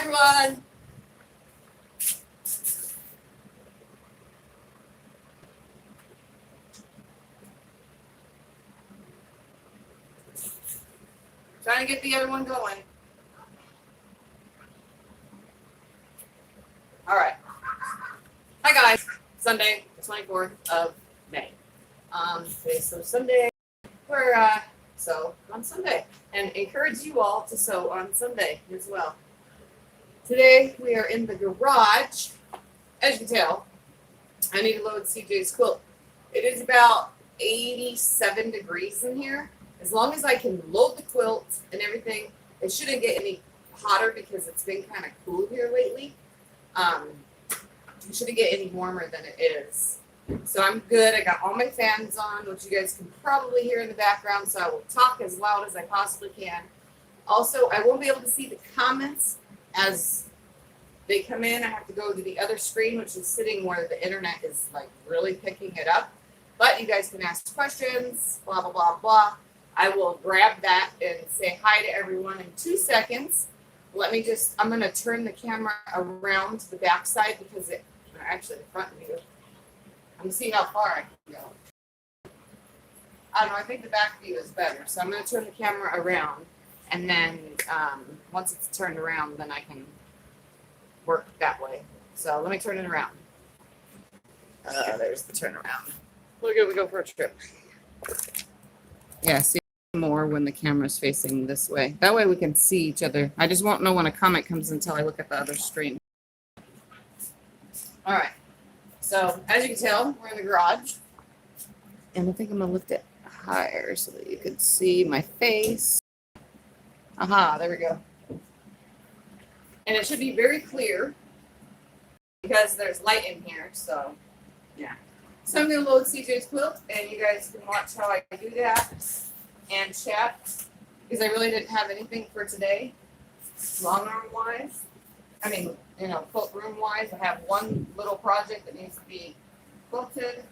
everyone. Trying to get the other one going. All right. Hi guys. Sunday, the 24th of May. Today's so Sunday. We're sew on Sunday, and encourage you all to sew on Sunday as well. Today we are in the garage. As you can tell, I need to load CJ's quilt. It is about 87 degrees in here. As long as I can load the quilt and everything, it shouldn't get any hotter because it's been kind of cool here lately. It shouldn't get any warmer than it is. So I'm good. I got all my fans on, which you guys can probably hear in the background, so I will talk as loud as I possibly can. Also, I won't be able to see the comments as they come in. I have to go to the other screen, which is sitting where the internet is like really picking it up. But you guys can ask questions, blah, blah, blah, blah. I will grab that and say hi to everyone in 2 seconds. Let me just, I'm going to turn the camera around to the back side because it, actually the front view. I'm going to see how far I can go. I don't know, I think the back view is better. So I'm going to turn the camera around, and then once it's turned around, then I can work that way. So let me turn it around. There's the turnaround. We're going to go for a trip. Yeah, see more when the camera's facing this way. That way we can see each other. I just won't know when a comment comes until I look at the other screen. All right. So as you can tell, we're in the garage. And I think I'm going to lift it higher so that you can see my face. Aha, there we go. And it should be very clear because there's light in here. So, yeah. So I'm going to load CJ's quilt, and you guys can watch how I do that and chat, because I really didn't have anything for today, Longarm wise. I mean, you know, quilt room wise. I have one little project that needs to be quilted,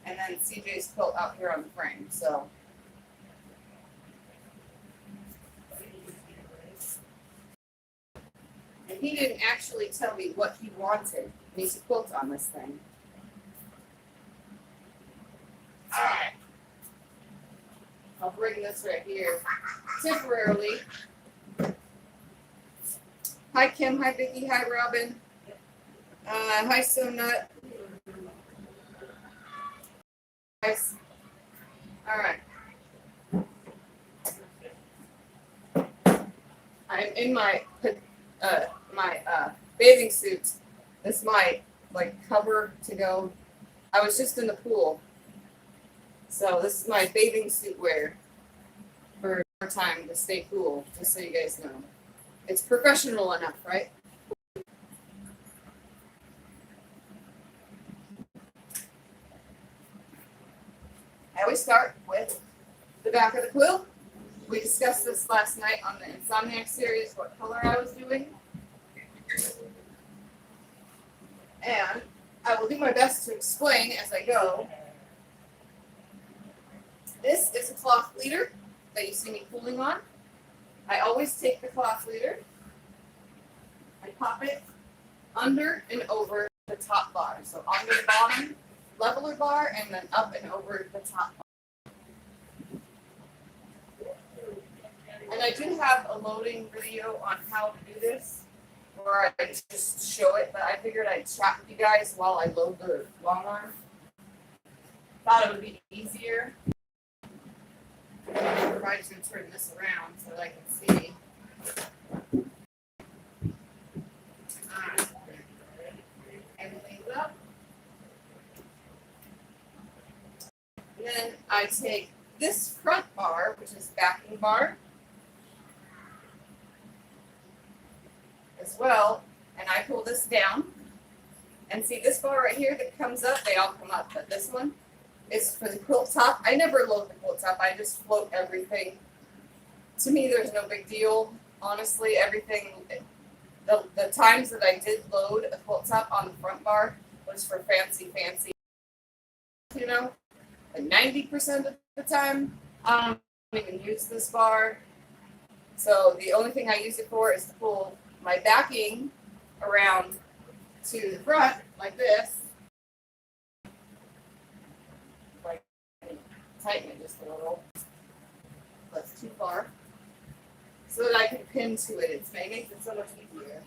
and then CJ's quilt out here on the frame. So, and he didn't actually tell me what he wanted. He needs to quilt on this thing. All right. I'll bring this right here temporarily. Hi, Kim. Hi, Vicki. Hi, Robin. Hi, So Nut. Guys. All right. I'm in my bathing suit. This is my cover to go. I was just in the pool. So this is my bathing suit wear for time to stay cool, just so you guys know. It's professional enough, right? I always start with the back of the quilt. We discussed this last night on the Insomniac series, what color I was doing. And I will do my best to explain as I go. This is a cloth leader that you see me pulling on. I always take the cloth leader and pop it under and over the top bar. So under the bottom leveler bar and then up and over the top bar. And I do have a loading video on how to do this, where I just show it, but I figured I'd chat with you guys while I load the Longarm. Thought it would be easier. I'm probably just going to turn this around so that I can see. Everything's up. And then I take this front bar, which is backing bar, as well, and I pull this down. And see this bar right here that comes up, they all come up, but this one is for the quilt top. I never load the quilt top. I just float everything. To me, there's no big deal. Honestly, everything, the times that I did load a quilt top on the front bar was for fancy, you know, like 90% of the time, I don't even use this bar. So the only thing I use it for is to pull my backing around to the front like this. Like, tighten it just a little. That's too far. So that I can pin to it. It makes it so much easier.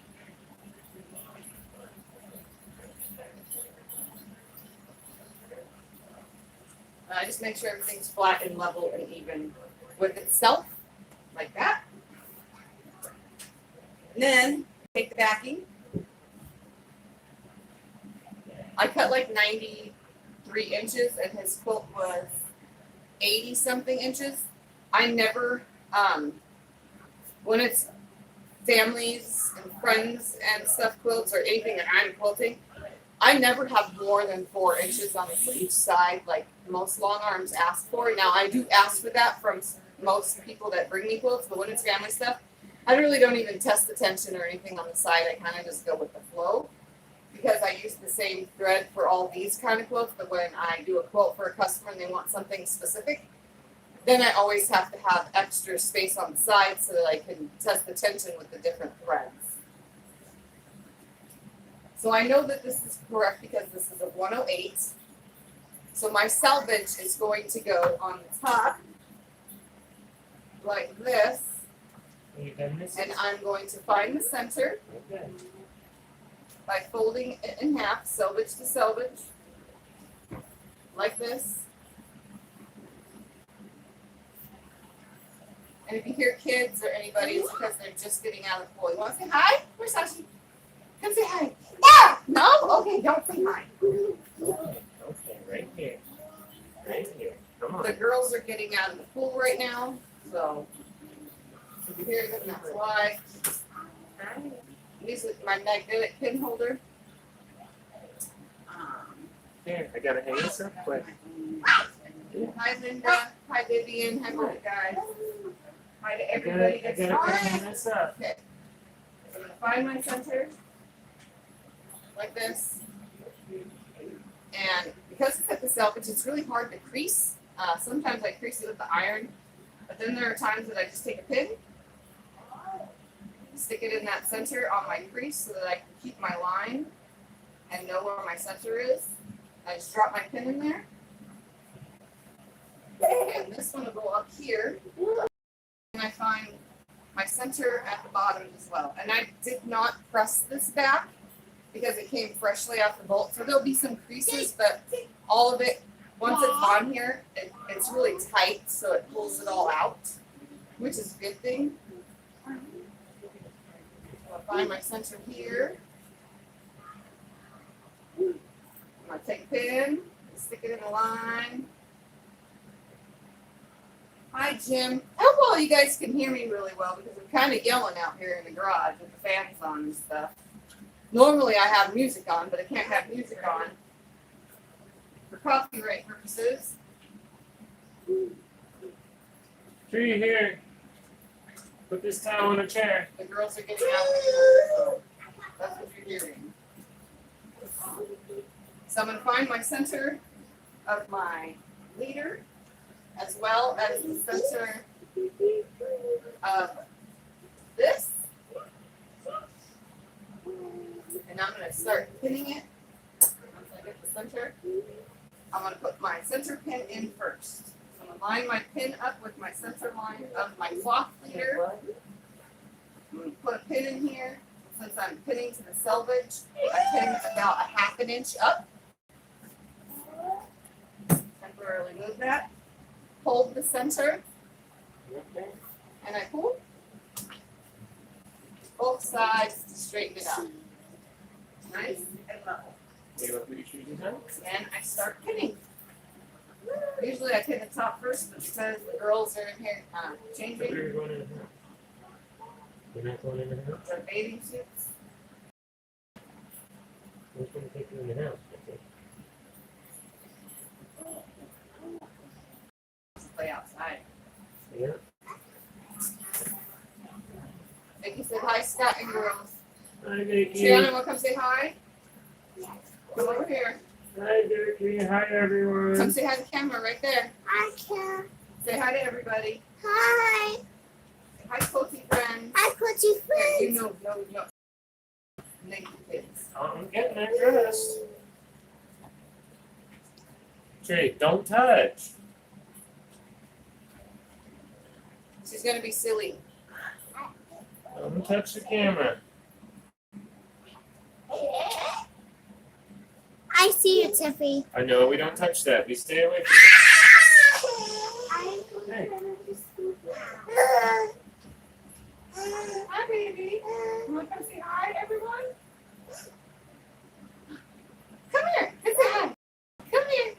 I just make sure everything's flat and level and even with itself, like that. And then take the backing. I cut like 93 inches and his quilt was 80 something inches. I never, when it's families and friends and stuff quilts or anything that I'm quilting, I never have more than 4 inches on each side, like most long arms ask for. Now, I do ask for that from most people that bring me quilts, but when it's family stuff, I really don't even test the tension or anything on the side. I kind of just go with the flow because I use the same thread for all these kind of quilts, but when I do a quilt for a customer and they want something specific, then I always have to have extra space on the side so that I can test the tension with the different threads. So I know that this is correct because this is a 108. So my selvage is going to go on the top like this. And I'm going to find the center by folding it in half, selvage to selvage, like this. And if you hear kids or anybody, it's because they're just getting out of the pool. You want to say hi? Where's Sashi? Come say hi. Yeah! No? Okay, don't say hi. Okay, right here. Right here. Come on. The girls are getting out of the pool right now, so if you hear them, that's why. These are my magnetic pin holder. Here, I gotta hang this up quick. Hi, Linda. Hi, Vivian. Hi, both guys. Hi to everybody that's I gotta hang this up. Okay. I'm going to find my center like this. And because it's at the selvage, it's really hard to crease. Sometimes I crease it with the iron, but then there are times that I just take a pin, stick it in that center on my crease so that I can keep my line and know where my center is. I just drop my pin in there. And this one will go up here. And I find my center at the bottom as well. And I did not press this back because it came freshly off the bolt. So there'll be some creases, but all of it, once it's on here, it's really tight, so it pulls it all out, which is a good thing. So I'll find my center here. I'm going to take a pin, stick it in a line. Hi, Jim. I hope all you guys can hear me really well because I'm kind of yelling out here in the garage with the fans on and stuff. Normally I have music on, but I can't have music on for copyright purposes. Tree here. Put this towel on a chair. The girls are getting out here, so that's what you're hearing. So I'm going to find my center of my leader, as well as the center of this. And I'm going to start pinning it. Once I get the center, I'm going to put my center pin in first. So I'm going to line my pin up with my center line of my cloth leader. I'm going to put a pin in here. Since I'm pinning to the selvage, I pin about a ½ an inch up. Temporarily move that. Hold the center, and I pull both sides to straighten it up. Nice and level. And I start pinning. Usually I pin the top first, but because the girls are in here changing You're not going in the house? their bathing suits. Who's going to take you in the house? Play outside. Yeah. Vicky said hi, Scott and girls. Hi, Vicky. Gianna, want to come say hi? Come over here. Hi, Vicky. Hi, everyone. Come say hi to the camera right there. I can. Say hi to everybody. Hi. Hi, quilting friends. Hi, quilting friends. You know. Naked kids. I'm getting that dressed. Tree, don't touch. She's gonna be silly. Don't touch the camera. I see you, Tiffy. I know we don't touch that. We stay away from it. Hey. Hi, baby. You want to come say hi, everyone? Come here. Come say hi. Come here.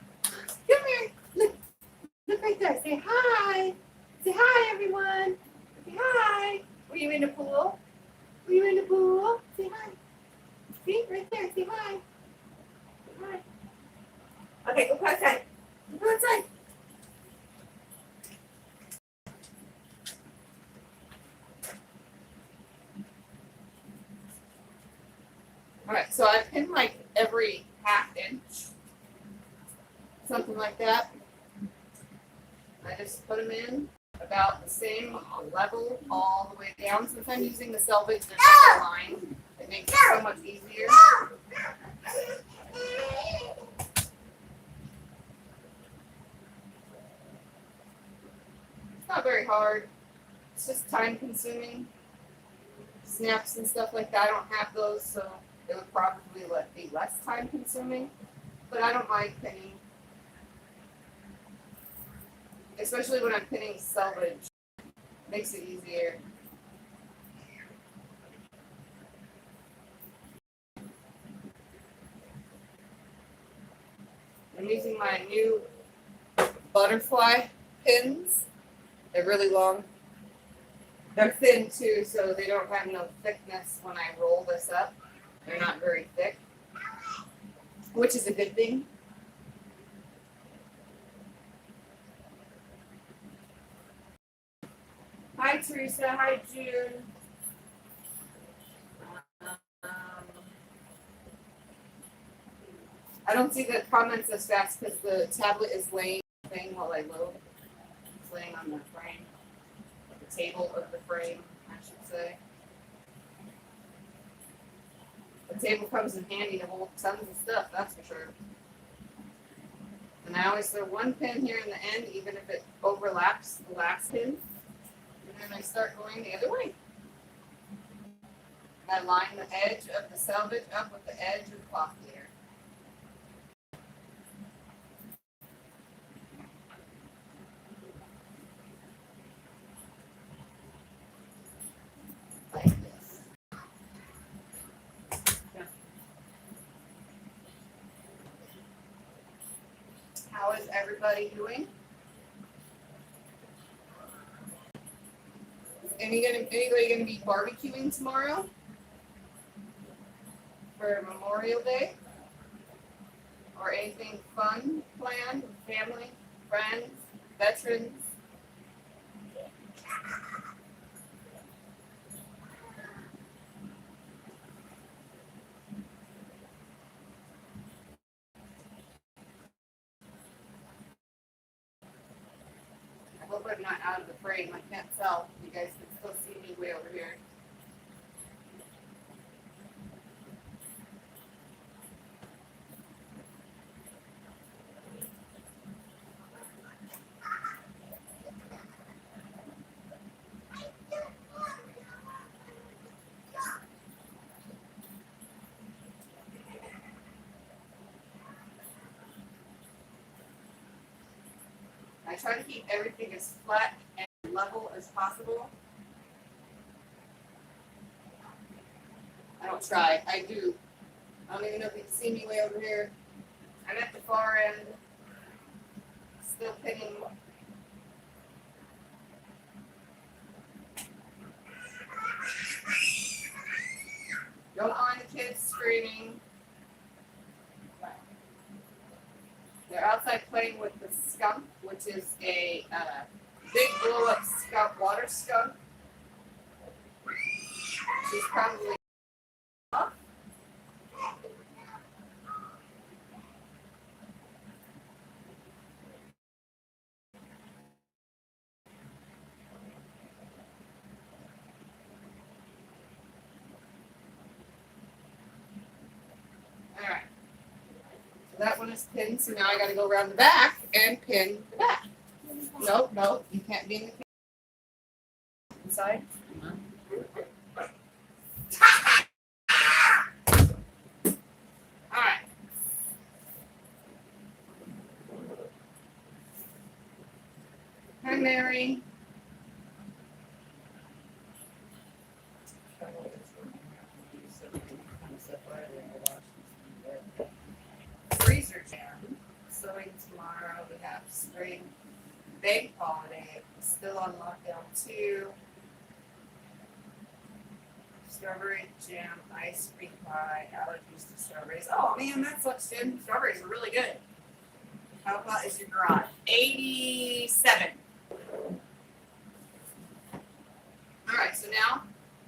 Come here. Look right there. Say hi. Say hi, everyone. Say hi. Were you in the pool? Were you in the pool? Say hi. See, right there. Say hi. Say hi. Okay, go outside. Go outside. Alright, so I pin like every half inch, something like that. I just put them in about the same level all the way down. Since I'm using the selvage, there's like a line. It makes it so much easier. It's not very hard. It's just time consuming. Snaps and stuff like that, I don't have those, so it would probably be less time consuming, but I don't mind pinning. Especially when I'm pinning selvage. Makes it easier. I'm using my new butterfly pins. They're really long. They're thin too, so they don't have no thickness when I roll this up. They're not very thick, which is a good thing. Hi, Teresa. Hi, June. I don't see the comments as fast because the tablet is laying thing while I load. It's laying on the frame, the table of the frame, I should say. The table comes in handy to hold tons of stuff, that's for sure. And I always throw one pin here in the end, even if it overlaps the last pin. And then I start going the other way. And I line the edge of the selvage up with the edge of the cloth leader. Like this. How is everybody doing? Anybody gonna be barbecuing tomorrow for Memorial Day? Or anything fun planned with family, friends, veterans? I hope I'm not out of the frame. I can't tell. You guys can still see me way over here. I try to keep everything as flat and level as possible. I don't try, I do. I don't even know if you can see me way over here. I'm at the far end, still pinning. Don't mind the kids screaming. They're outside playing with the skunk, which is a big blow-up skunk, water skunk. She's probably off. So that one is pinned, so now I gotta go around the back and pin the back. No, no, you can't be in the inside. Alright. Hi, Mary. Freezer jam. Sewing tomorrow. We have spring bake holiday. Still on lockdown 2. Strawberry jam, ice cream pie, allergies to strawberries. Oh man, that sucks, Jim. Strawberries are really good. How hot is your garage? 87. Alright, so now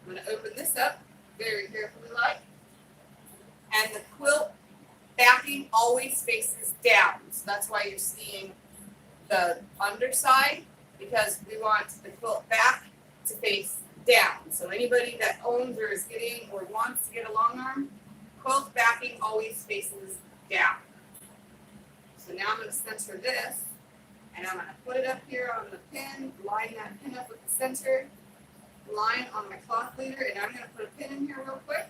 I'm going to open this up very carefully like. And the quilt backing always faces down. So that's why you're seeing the underside, because we want the quilt back to face down. So anybody that owns or is getting or wants to get a long arm, quilt backing always faces down. So now I'm going to center this, and I'm going to put it up here on the pin, line that pin up with the center, line on my cloth leader, and I'm going to put a pin in here real quick,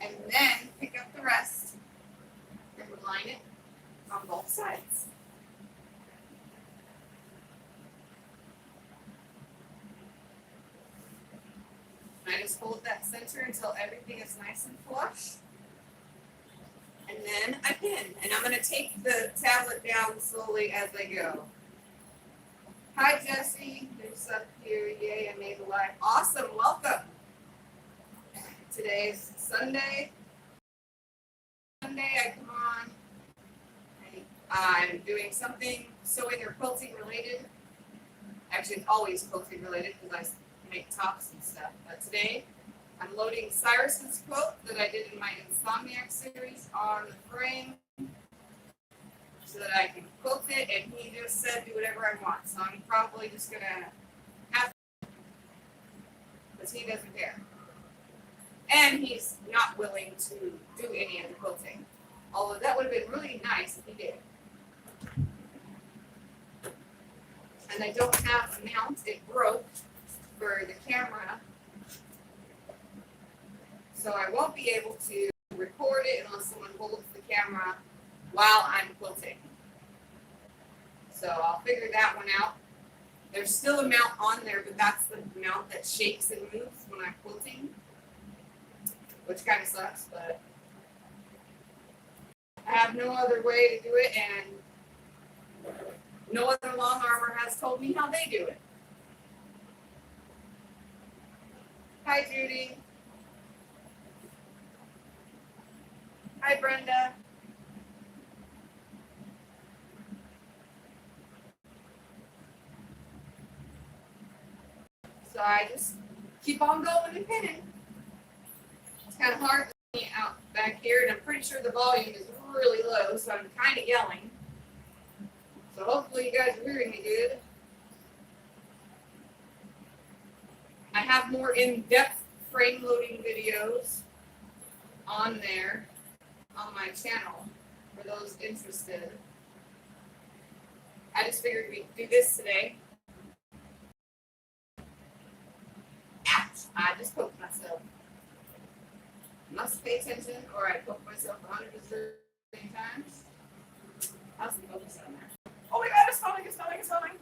and then pick up the rest and line it on both sides. And I just hold that center until everything is nice and flush. And then I pin. And I'm going to take the tablet down slowly as I go. Hi, Jesse. There's up here. Yay, I made a live. Awesome. Welcome. Today's Sunday. I come on. I'm doing something sewing or quilting related. Actually, it's always quilting related because I make tops and stuff. But today, I'm loading Cyrus's quilt that I did in my Insomniac series on the frame so that I can quilt it, and he just said do whatever I want. So I'm probably just going to have to, because he doesn't care. And he's not willing to do any of the quilting. Although that would have been really nice if he did. And I don't have a mount. It broke for the camera. So I won't be able to record it unless someone holds the camera while I'm quilting. So I'll figure that one out. There's still a mount on there, but that's the mount that shakes and moves when I'm quilting, which kind of sucks, but I have no other way to do it, and no other long armor has told me how they do it. Hi, Judy. Hi, Brenda. So I just keep on going and pinning. It's kind of hard to see out back here, and I'm pretty sure the volume is really low, so I'm kind of yelling. So hopefully you guys are hearing me good. I have more in-depth frame loading videos on there on my channel for those interested. I just figured we'd do this today. Ouch! I just poked myself. Must pay attention or I poke myself 100 times. How's the focus on there? Oh my god, it's falling, it's falling, it's falling.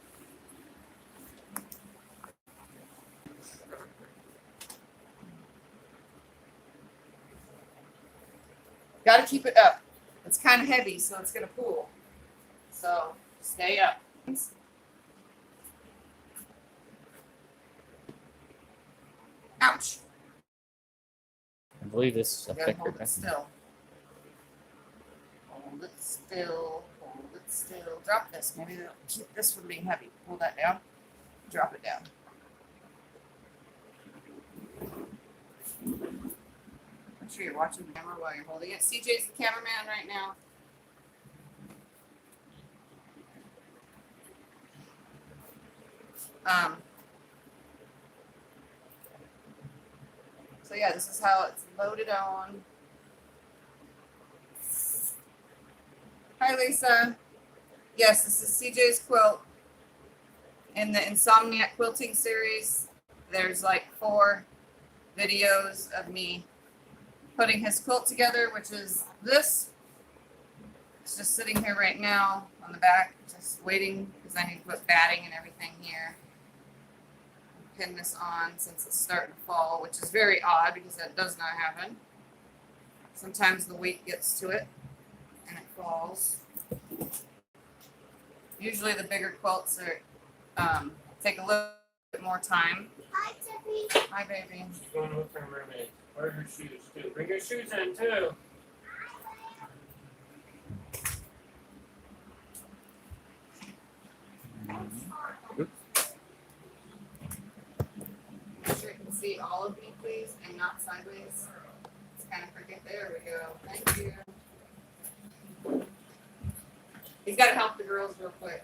Gotta keep it up. It's kind of heavy, so it's gonna pull. So stay up. Ouch. I believe this is a You gotta thicker hold it one. still. Hold it still. Hold it still. Drop this. Maybe it'll keep this from being heavy. Pull that down. Drop it down. Make sure you're watching the camera while you're holding it. CJ's the cameraman right now. So yeah, this is how it's loaded on. Hi, Lisa. Yes, this is CJ's quilt. In the Insomniac Quilting series, there's like 4 videos of me putting his quilt together, which is this. It's just sitting here right now on the back, just waiting because I need to put batting and everything here. Pin this on since it's starting to fall, which is very odd because that does not happen. Sometimes the weight gets to it and it falls. Usually the bigger quilts are take a little bit more time. Hi, Tiffany. Hi, baby. She's going with her mermaid. Wear her shoes too. Bring your shoes in too. Make sure you can see all of me, please, and not sideways. It's kind of crooked. There we go. Thank you. He's got to help the girls real quick.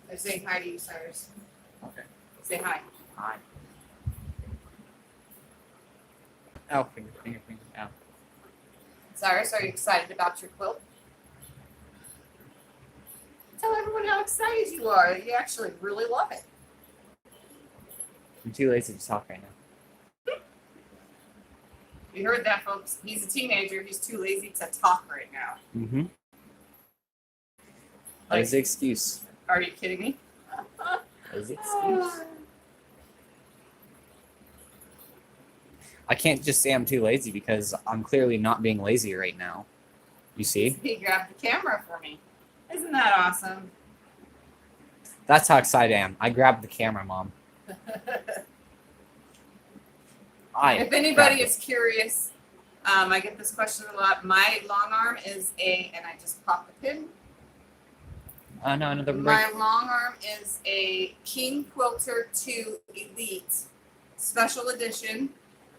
They're saying hi to you, Cyrus. Okay. Say hi. Hi. Ow, finger, ow. Cyrus, are you excited about your quilt? Tell everyone how excited you are. You actually really love it. I'm too lazy to talk right now. You heard that, folks. He's a teenager. He's too lazy to talk right now. Mm-hmm. That is the excuse. Are you kidding me? That is the excuse. I can't just say I'm too lazy because I'm clearly not being lazy right now. You see? He grabbed the camera for me. Isn't that awesome? That's how excited I am. I grabbed the camera, Mom. If anybody is curious, I get this question a lot. My long arm is and I just popped the pin. No, another break. My long arm is a King Quilter 2 Elite Special Edition.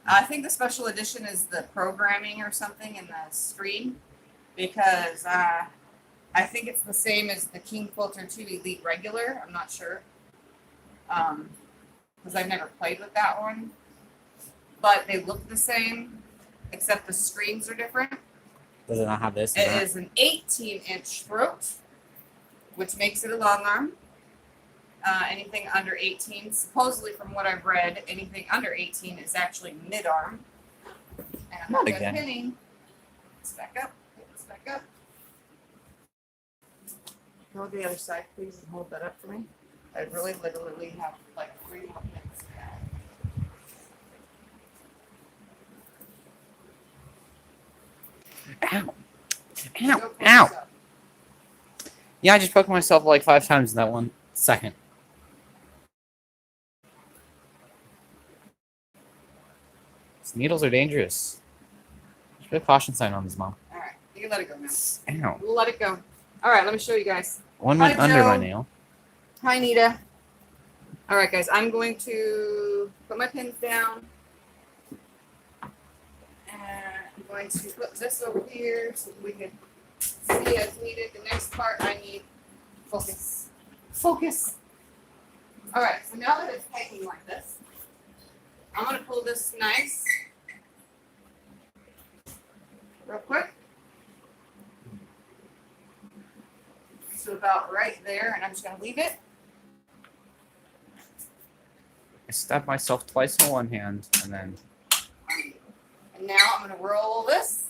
I think the special edition is the programming or something in the screen because I think it's the same as the King Quilter 2 Elite regular. I'm not sure because I've never played with that one. But they look the same, except the screens are different. Does it not have this? It is an 18-inch throat, which makes it a long arm. Anything under 18, supposedly from what I've read, anything under 18 is actually mid-arm. And I'm not done again. pinning. Let's back up. Let's back up. Go to the other side, please, and hold that up for me. I really literally have like 3 more pins. Ow. Go Ow. pull Ow. this up. Yeah, I just poked myself like 5 times in that 1 second. These needles are dangerous. Just put a caution sign on this, Mom. All right, you can let it go now. Ow. We'll let it go. All right, let me show you guys. One went Hi, under my Joe. nail. Hi, Nita. All right, guys, I'm going to put my pins down. And I'm going to put this over here so we can see as needed. The next part I need focus. Focus. All right, so now that it's hanging like this, I'm going to pull this nice, real quick. So about right there, and I'm just going to leave it. I stabbed myself twice in one hand, and then And now I'm going to roll this,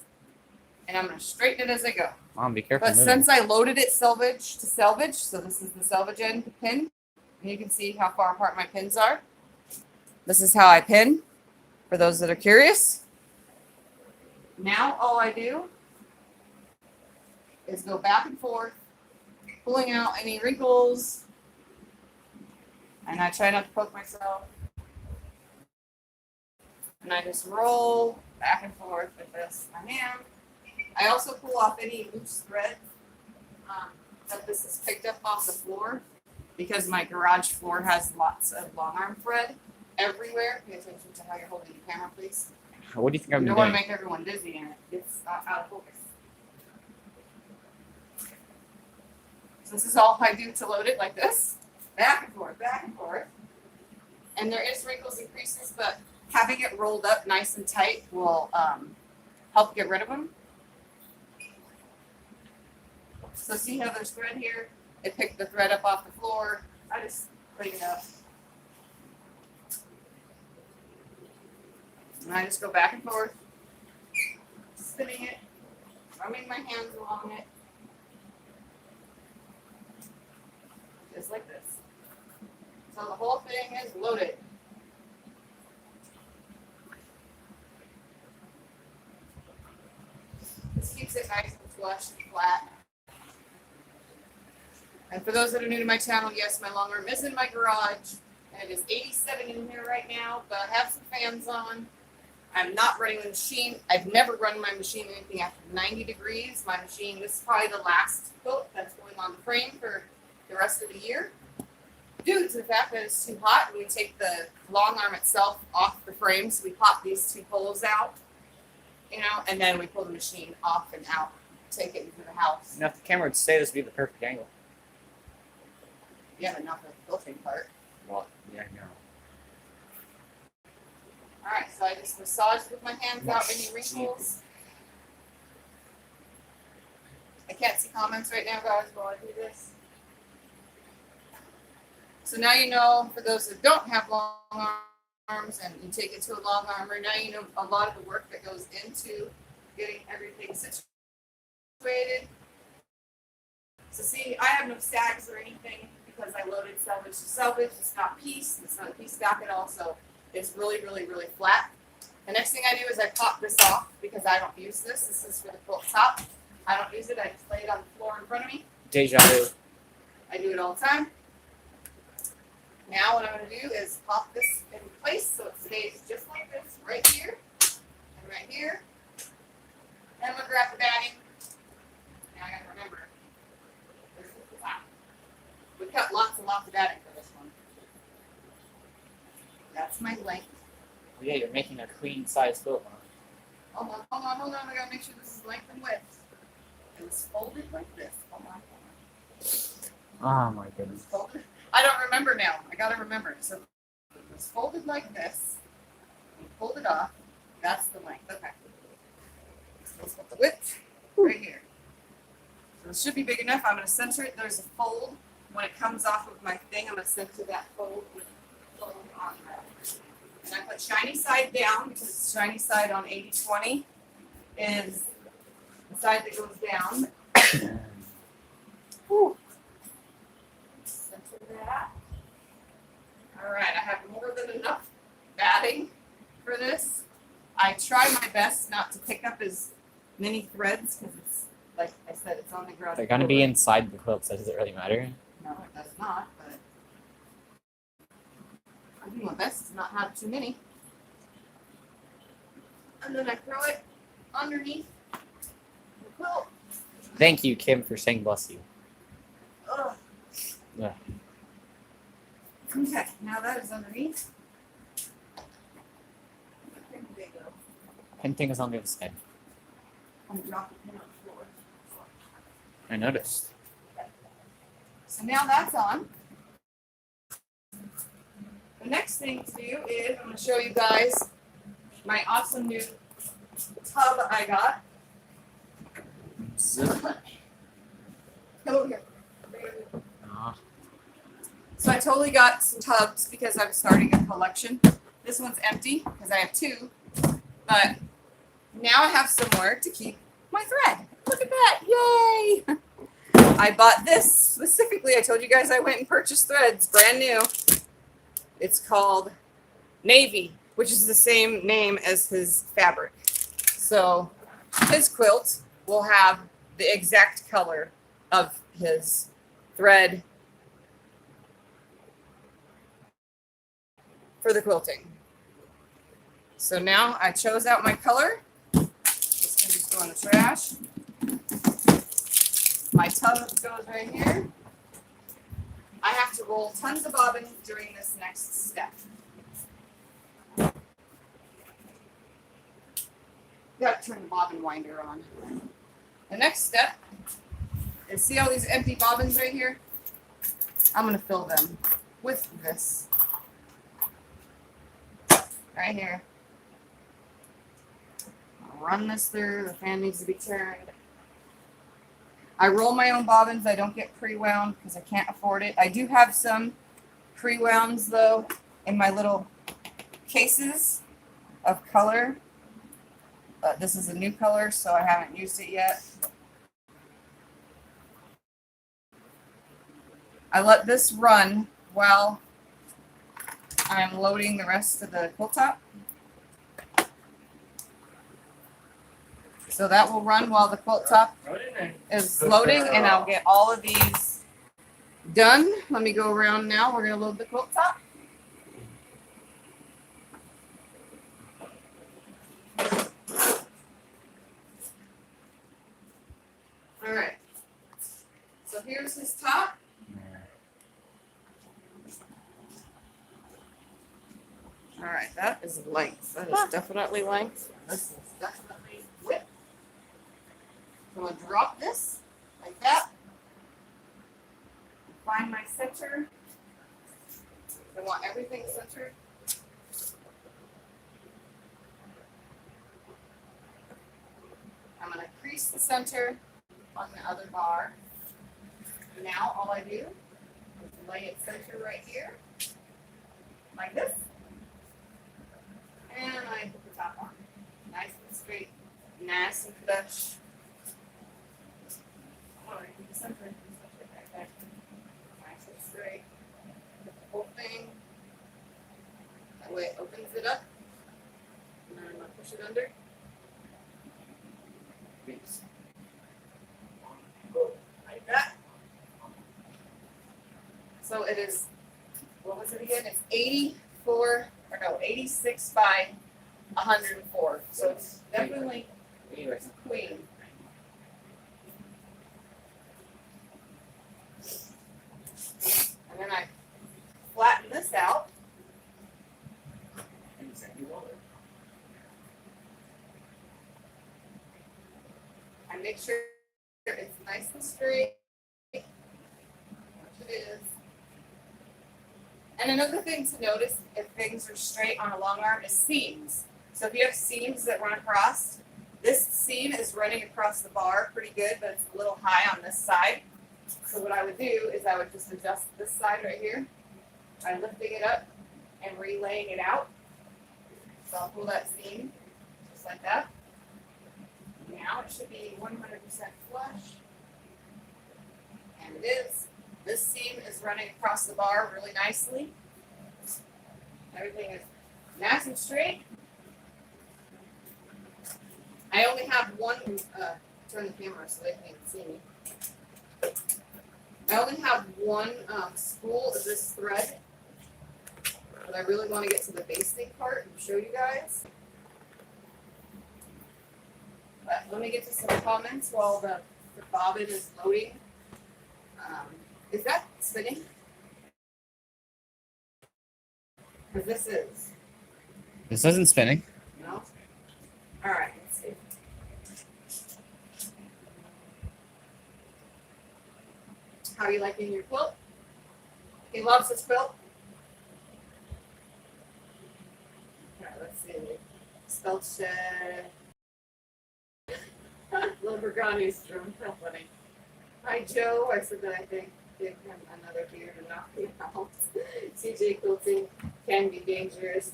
and I'm going to straighten it as I go. Mom, be careful But moving. since I loaded it salvage to salvage, so this is the salvage end pin, and you can see how far apart my pins are. This is how I pin, for those that are curious. Now all I do is go back and forth, pulling out any wrinkles, and I try not to poke myself. And I just roll back and forth with this in my hand. I also pull off any loose thread that this is picked up off the floor because my garage floor has lots of long arm thread everywhere. Pay attention to how you're holding the camera, please. What do you think I'm You doing? don't want to make everyone dizzy and it gets out of focus. So this is all I do to load it like this. Back and forth, back and forth. and there is wrinkles and creases, but having it rolled up nice and tight will help get rid of them. So see how there's thread here? It picked the thread up off the floor. I just clean it up. And I just go back and forth, spinning it, rubbing my hands along it. Just like this. So the whole thing is loaded. This keeps it nice and flush and flat. And for those that are new to my channel, yes, my Longarm is in my garage. And it is 87 in here right now, but I have some fans on. I'm not running the machine. I've never run my machine anything after 90 degrees. My machine, this is probably the last quilt that's going on the frame for the rest of the year. Due to the fact that it's too hot, we take the Longarm itself off the frame. So we pop these two poles out, you know, and then we pull the machine off and out, take it into the house. Now, if the camera would stay, this would be the perfect angle. Yeah, but not the quilting part. Well, yeah, no. Alright, so I just massage with my hands out any wrinkles. I can't see comments right now, guys, while I do this. So now you know, for those that don't have long arms and you take it to a long armor, now you know a lot of the work that goes into getting everything situated. So see, I have no sags or anything because I loaded salvage to salvage. It's not piece. It's not a piece back at all. So it's really, really, really flat. The next thing I do is I pop this off because I don't use this. This is for the quilt top. I don't use it. I just lay it on the floor in front of me. Deja vu. I do it all the time. Now what I'm going to do is pop this in place so it stays just like this right here and right here. Then I'm going to grab the batting. Now I got to remember, this is the top. We cut lots and lots of batting for this one. That's my length. Oh, yeah, you're making a queen size quilt. Huh? Hold on. I got to make sure this is length and width. It was folded like this. Hold on. Oh my It was goodness. folded. I don't remember now. I got to remember. So it was folded like this. We pulled it off. That's the length. Okay. This is the width right here. So it should be big enough. I'm going to center it. There's a fold. When it comes off of my thing, I'm going to center that fold with the fold on that. And I put shiny side down because shiny side on 80/20 is the side that goes down. Whew. Center that. All right, I have more than enough batting for this. I try my best not to pick up as many threads because it's, like I said, it's on the ground. They're gonna be inside the quilt, so does it really matter? No, it does not, but I do my best to not have too many. And then I throw it underneath the quilt. Thank you, Kim, for saying bless you. Ugh. Yeah. Okay, now that is underneath. There you go. Painting is on the other side. I'm gonna drop the pin on the floor. I noticed. So now that's on. The next thing to do is I'm going to show you guys my awesome new tub I got. Come over here. Aw. So I totally got some tubs because I'm starting a collection. This one's empty because I have two, but now I have somewhere to keep my thread. Look at that, yay! I bought this specifically. I told you guys I went and purchased threads, brand new. It's called Navy, which is the same name as his fabric. So his quilt will have the exact color of his thread for the quilting. So now I chose out my color. This can just go in the trash. My tub goes right here. I have to roll tons of bobbin during this next step. Got to turn the bobbin winder on. The next step is, see all these empty bobbins right here? I'm going to fill them with this. right here. I'll run this through. The fan needs to be turned. I roll my own bobbins. I don't get pre-wound because I can't afford it. I do have some pre-wounds though in my little cases of color. This is a new color, so I haven't used it yet. I let this run while I'm loading the rest of the quilt top. So that will run while the quilt top is loading, and I'll get all of these done. Let me go around now. We're going to load the quilt top. All right. So here's his top. All right, that is length. That is definitely length. This is definitely width. I'm going to drop this like that. Find my center. I want everything centered. I'm going to crease the center on the other bar. Now all I do is lay it center right here, like this. And I put the top on. Nice and straight, nice and flush. Oh, I keep the center right there. Nice and straight. Put the whole thing. That way it opens it up. And then I'm going to push it under. Like that. So it is, what was it again? It's 86 by 104. So it's definitely queen. And then I flatten this out. I make sure it's nice and straight, which it is. And another thing to notice if things are straight on a long arm is seams. So if you have seams that run across, this seam is running across the bar pretty good, but it's a little high on this side. So what I would do is I would just adjust this side right here by lifting it up and relaying it out. So I'll pull that seam just like that. Now it should be 100% flush. And it is. This seam is running across the bar really nicely. Everything is nice and straight. I only have one, turn the camera so they can see me. I only have one spool of this thread, but I really want to get to the basting part and show you guys. But let me get to some comments while the bobbin is loading. Is that spinning? Because this is. This isn't spinning. No? All right, let's see. How are you liking your quilt? He loves his quilt. All right, let's see. Spell check. Lamborghini's from Company. Hi, Joe. I said that I think give him another beer to knock me out. CJ Quilting can be dangerous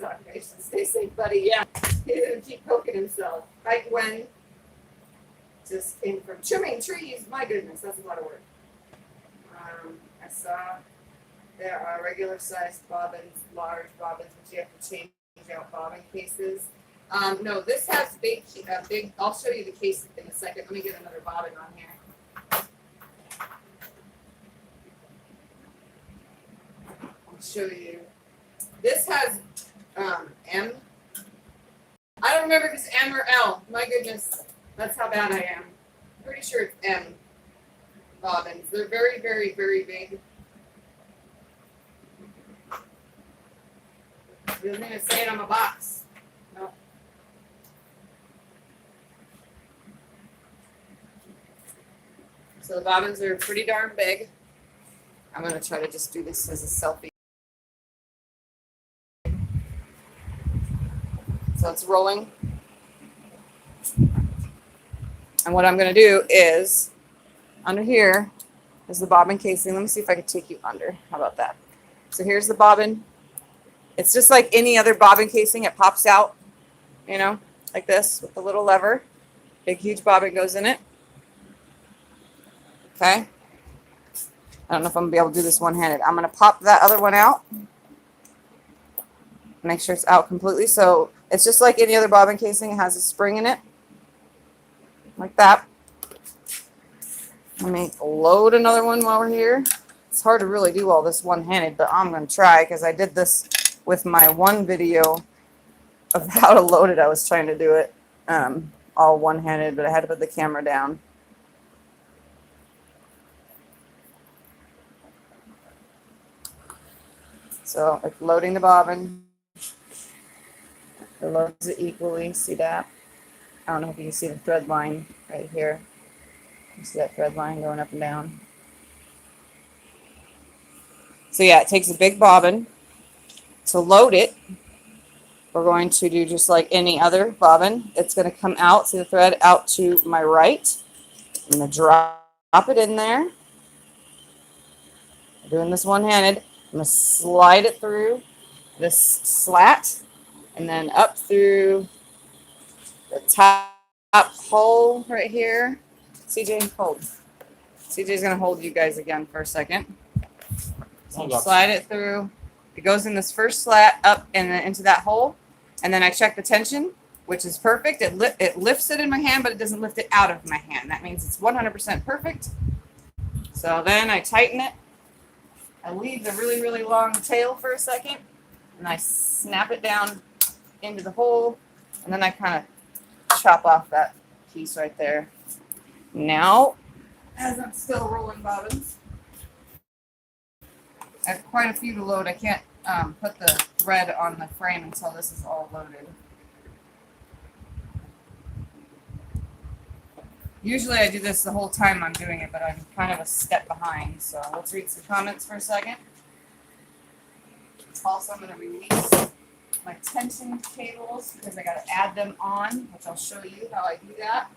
operation. Stay safe, buddy. Yeah, he's gonna keep poking himself. Hi, Gwen. Just came from trimming trees. My goodness, that's a lot of work. I saw there are regular sized bobbins, large bobbins, but you have to change out bobbin cases. No, this has big. I'll show you the case in a second. Let me get another bobbin on here. I'll show you. This has M. I don't remember if it's M or L. My goodness, that's how bad I am. I'm pretty sure it's M bobbins. They're very, very, very big. It doesn't even say it on the box. No. So the bobbins are pretty darn big. I'm going to try to just do this as a selfie. So it's rolling. And what I'm going to do is, under here is the bobbin casing. Let me see if I can take you under. How about that? So here's the bobbin. It's just like any other bobbin casing. It pops out, you know, like this with a little lever. Big, huge bobbin goes in it. Okay. I don't know if I'm going to be able to do this one-handed. I'm going to pop that other one out. Make sure it's out completely. So it's just like any other bobbin casing. It has a spring in it. Like that. Let me load another one while we're here. It's hard to really do all this one-handed, but I'm going to try because I did this with my one video of how to load it. I was trying to do it all one-handed, but I had to put the camera down. So it's loading the bobbin. It loads it equally. See that? I don't know if you can see the thread line right here. You see that thread line going up and down. So yeah, it takes a big bobbin. To load it, we're going to do just like any other bobbin. It's going to come out, see the thread, out to my right. I'm going to drop it in there. I'm doing this one-handed. I'm going to slide it through this slat and then up through the top hole right here. CJ, hold. CJ's going to hold you guys again for a second. So slide it through. It goes in this first slat up and then into that hole. And then I check the tension, which is perfect. It lifts it in my hand, but it doesn't lift it out of my hand. That means it's 100% perfect. So then I tighten it. I leave the really, really long tail for a second. And I snap it down into the hole. And then I kind of chop off that piece right there. Now, as I'm still rolling bobbins, I have quite a few to load. I can't put the thread on the frame until this is all loaded. Usually I do this the whole time I'm doing it, but I'm kind of a step behind. So let's read some comments for a second. Also, I'm going to release my tension cables because I got to add them on, which I'll show you how I do that.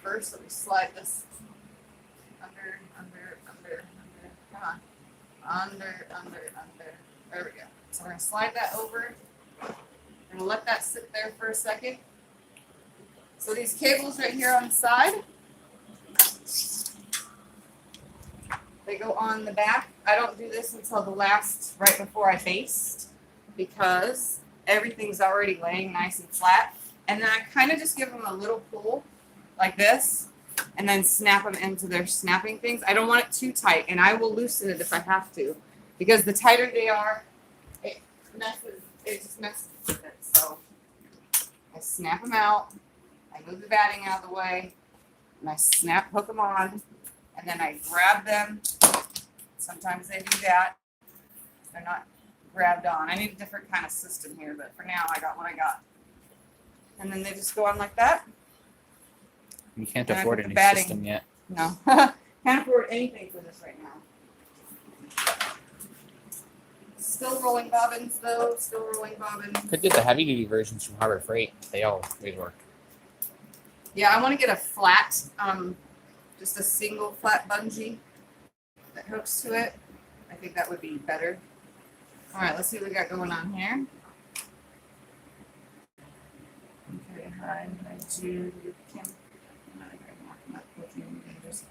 First, let me slide this under. Come on. Under. There we go. So we're going to slide that over. We're going to let that sit there for a second. So these cables right here on the side, they go on the back. I don't do this until the last, right before I baste, because everything's already laying nice and flat. And then I kind of just give them a little pull like this, and then snap them into their snapping things. I don't want it too tight, and I will loosen it if I have to, because the tighter they are, it just messes with it. So I snap them out, I move the batting out of the way, and I hook them on, and then I grab them. Sometimes they do that. They're not grabbed on. I need a different kind of system here, but for now I got what I got. And then they just go on like that. You can't And I afford put a the new batting. system yet. No, can't afford anything for this right now. Still rolling bobbins though, still rolling bobbins. Could get the heavy duty versions from Harbor Freight. They always work. Yeah, I want to get a flat, just a single flat bungee that hooks to it. I think that would be better. All right, let's see what we got going on here. Okay, hi Jude.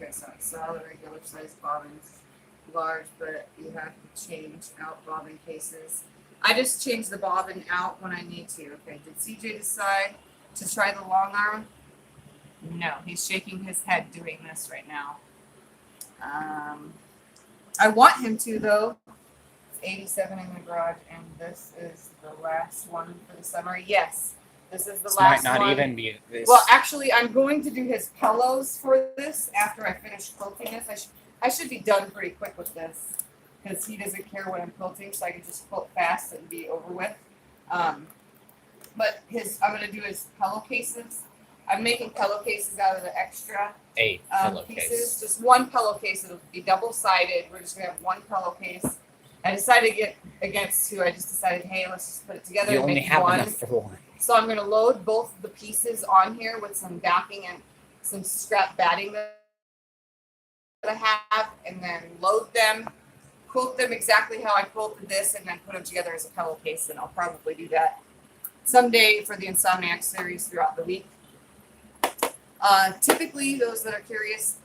Okay, so I saw the regular size bobbins, large, but you have to change out bobbin cases. I just change the bobbin out when I need to. Okay, did CJ decide to try the long arm? No, he's shaking his head doing this right now. I want him to though. It's 87 in the garage, and this is the last one for the summer. Yes, this is the This last might not one. even be this. Well, actually, I'm going to do his pillows for this after I finish quilting this. I should be done pretty quick with this because he doesn't care when I'm quilting, so I can just quilt fast and be over with. But I'm going to do his pillowcases. I'm making pillowcases out of the extra a pillowcase. pieces. Just one pillowcase. It'll be double-sided. We're just going to have one pillowcase. I decided to get against two. I just decided, hey, let's just put it together You and only make have one. enough for one. So I'm gonna load both the pieces on here with some backing and some scrap batting that I have, and then load them, quilt them exactly how I quilted this, and then put them together as a pillowcase. And I'll probably do that someday for the Insomniac series throughout the week. Typically, those that are curious,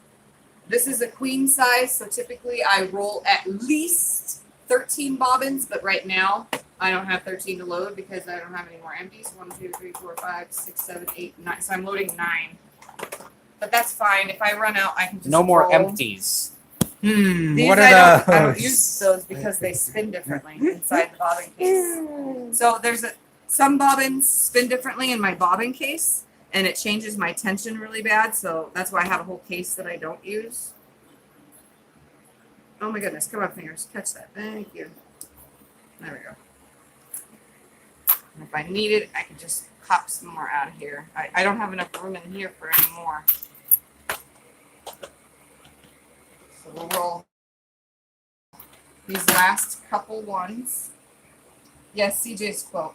this is a queen size, so typically I roll at least 13 bobbins, but right now I don't have 13 to load because I don't have any more empties. 1, 2, 3, 4, 5, 6, 7, 8, 9. So I'm loading 9. But that's fine. If I run out, I can just No more roll. empties. These What I are those? don't use those because they spin differently inside the bobbin case. So there's some bobbins spin differently in my bobbin case, and it changes my tension really bad. So that's why I have a whole case that I don't use. Oh my goodness, come on, fingers, catch that. Thank you. There we go. And if I need it, I can just pop some more out of here. I don't have enough room in here for any more. So we'll roll these last couple ones. Yes, CJ's quilt.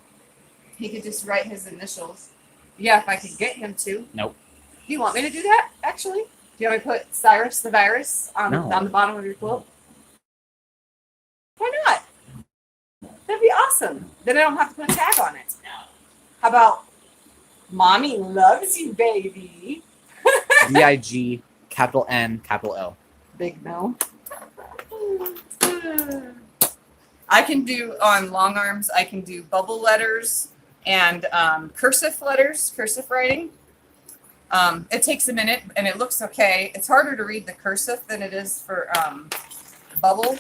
He could just write his initials. Yeah, if I could get him to. Nope. Do you want me to do that, actually? Do you want me to put Cyrus the Virus on the bottom of your quilt? Why not? That'd be awesome. Then I don't have to put a tag on it. How about Mommy loves you, baby? VIG, capital N, capital L. Big no. I can do on long arms, I can do bubble letters and cursive letters, cursive writing. It takes a minute and it looks okay. It's harder to read the cursive than it is for bubble.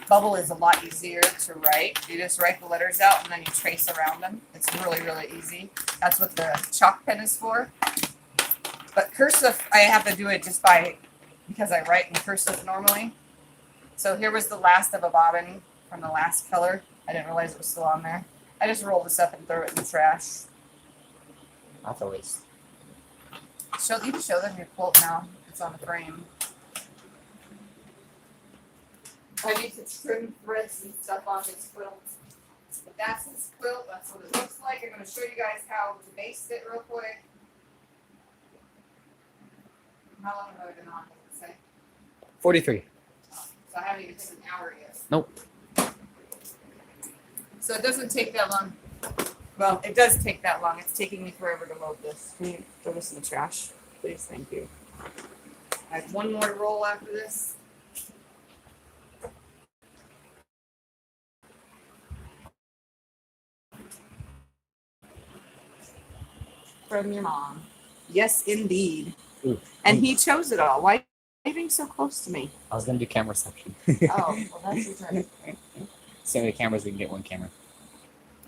Bubble is a lot easier to write. You just write the letters out and then you trace around them. It's really, really easy. That's what the chalk pen is for. But cursive, I have to do it just because I write in cursive normally. So here was the last of a bobbin from the last color. I didn't realize it was still on there. I just rolled this up and threw it in the trash. That's always. You can show them your quilt now. It's on the frame. I need to trim threads and stuff on his quilt. But that's his quilt. That's what it looks like. I'm going to show you guys how to baste it real quick. How long have I been on? Does it say? 43. So I haven't even hit an hour yet. Nope. So it doesn't take that long. Well, it does take that long. It's taking me forever to load this. Can you throw this in the trash, please? Thank you. I have one more roll after this. From your mom. Yes, indeed. Ooh. And he chose it all. Why are you being so close to me? I was gonna do camera section. Oh, well, that's your turn. So many cameras, we can get one camera.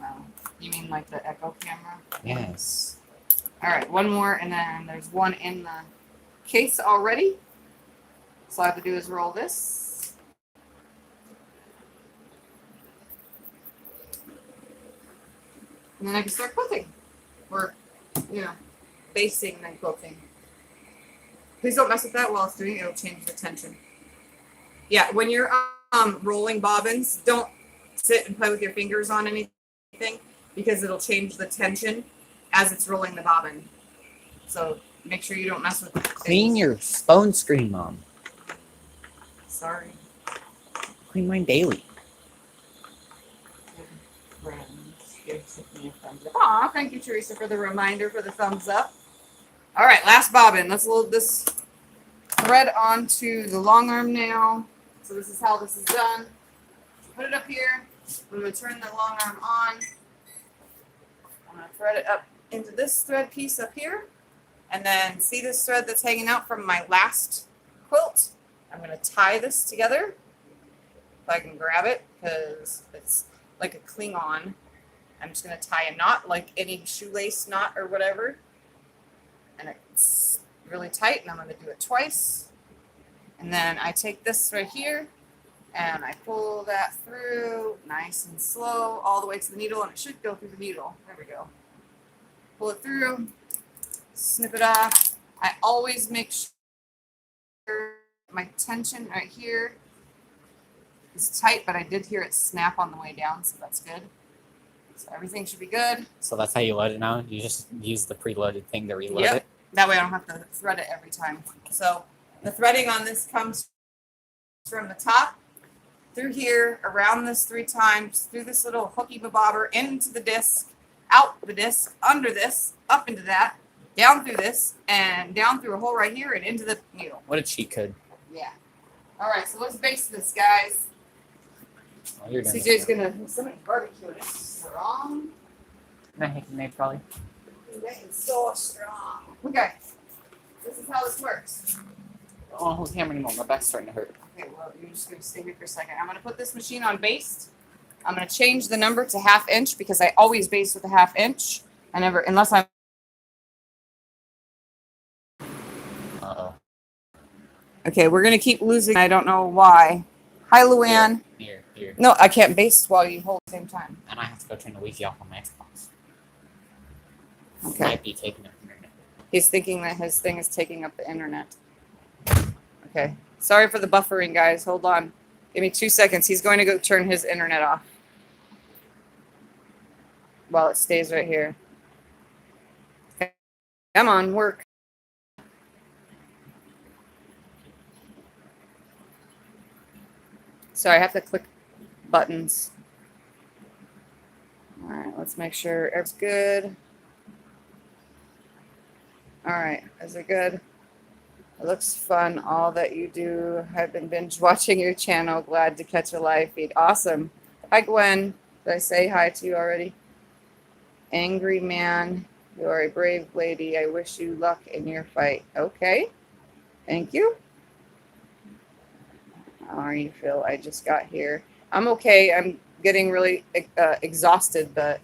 Oh, you mean like the echo camera? Yes. All right, one more, and then there's one in the case already. So all I have to do is roll this. And then I can start quilting. Or, basting and then quilting. Please don't mess with that while it's doing it. It'll change the tension. Yeah, when you're rolling bobbins, don't sit and play with your fingers on anything because it'll change the tension as it's rolling the bobbin. So make sure you don't mess with it. Clean your phone screen, Mom. Sorry. Clean mine daily. Friends, give Tiffany a thumbs up. Aw, thank you, Teresa, for the reminder for the thumbs up. All right, last bobbin. Let's load this thread onto the long arm now. So this is how this is done. Put it up here. I'm going to turn the long arm on. I'm going to thread it up into this thread piece up here. And then see this thread that's hanging out from my last quilt? I'm going to tie this together. If I can grab it, because it's like a cling-on. I'm just going to tie a knot, like any shoelace knot or whatever. And it's really tight, and I'm going to do it twice. And then I take this right here, and I pull that through nice and slow all the way to the needle, and it should go through the needle. There we go. Pull it through, snip it off. I always make sure my tension right here is tight, but I did hear it snap on the way down, so that's good. So everything should be good. So that's how you load it now? You just use the preloaded thing to reload Yep. it? That way I don't have to thread it every time. So the threading on this comes from the top through here, around this 3 times, through this little hooky bobber, into the disc, out the disc, under this, up into that, down through this, and down through a hole right here and into the needle. What a cheat code. Yeah. All right, so let's base this, guys. Oh, you're done. CJ's gonna somebody barbecue it. Strong. No, Nate, probably. It's so strong. Okay. This is how this works. I don't want to hold the camera anymore. My back's starting to hurt. Okay, well, you're just gonna stay here for a second. I'm gonna put this machine on baste. I'm gonna change the number to 1/2 inch because I always baste with a 1/2 inch. I never, unless I'm. Uh-oh. Okay, we're gonna keep losing. I don't know why. Hi, Luann. Here. No, I can't baste while you hold at the same time. And I have to go turn the Wi-Fi off on my Xbox. Okay. Might be taking up the internet. He's thinking that his thing is taking up the internet. Okay. Sorry for the buffering, guys. Hold on. Give me 2 seconds. He's going to go turn his internet off. While it stays right here. Okay. Come on, work. Sorry, I have to click buttons. All right, let's make sure everything's good. All right, is it good? It looks fun. All that you do. I've been binge watching your channel. Glad to catch a live feed. Awesome. Hi, Gwen. Did I say hi to you already? Angry man. You are a brave lady. I wish you luck in your fight. Okay. Thank you. How are you, Phil? I just got here. I'm okay. I'm getting really exhausted, but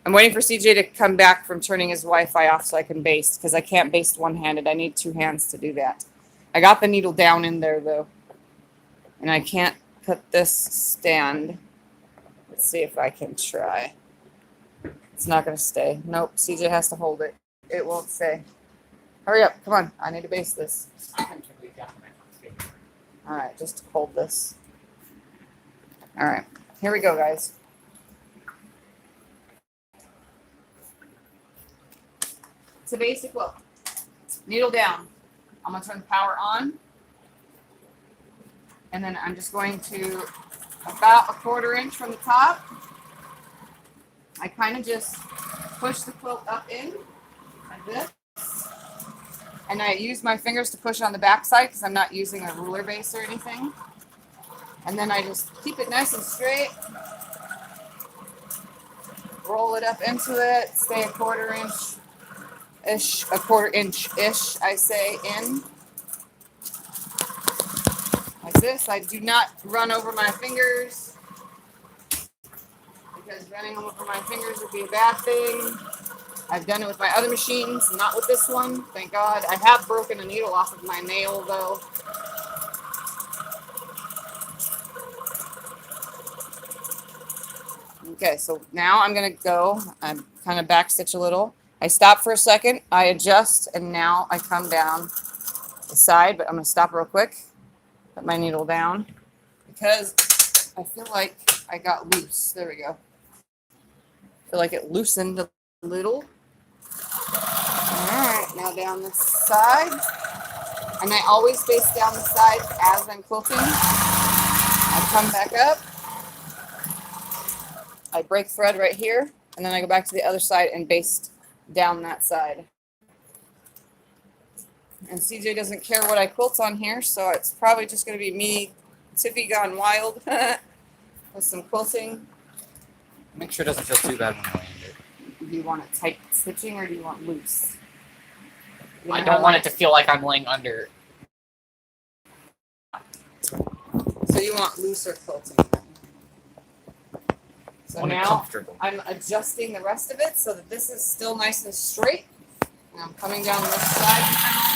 I'm waiting for CJ to come back from turning his Wi-Fi off so I can baste, because I can't baste one-handed. I need 2 hands to do that. I got the needle down in there, though, and I can't put this stand. Let's see if I can try. It's not going to stay. Nope, CJ has to hold it. It won't stay. Hurry up. Come on. I need to baste this. All right, just hold this. All right, here we go, guys. It's a basic quilt. Needle down. I'm gonna turn the power on. And then I'm just going to, about 1/4 inch from the top, I kind of just push the quilt up in like this. And I use my fingers to push on the back side because I'm not using a ruler base or anything. And then I just keep it nice and straight. Roll it up into it. Stay 1/4 inch-ish, 1/4 inch-ish, I say, in. Like this. I do not run over my fingers, because running over my fingers would be a bad thing. I've done it with my other machines, not with this one, thank God. I have broken a needle off of my nail, though. Okay, so now I'm gonna go, I'm kind of backstitch a little. I stop for a second, I adjust, and now I come down the side, but I'm gonna stop real quick, put my needle down, because I feel like I got loose. There we go. I feel like it loosened a little. Alright, now down this side. And I always baste down the side as I'm quilting. I come back up. I break thread right here. And then I go back to the other side and baste down that side. And CJ doesn't care what I quilt on here, so it's probably just going to be me, Tiffy gone wild, with some quilting. Make sure it doesn't feel too bad when I land it. Do you want it tight stitching or do you want loose? I don't want it to feel like I'm laying under. So you want looser quilting. So I want it now comfortable. I'm adjusting the rest of it so that this is still nice and straight. And I'm coming down this side now.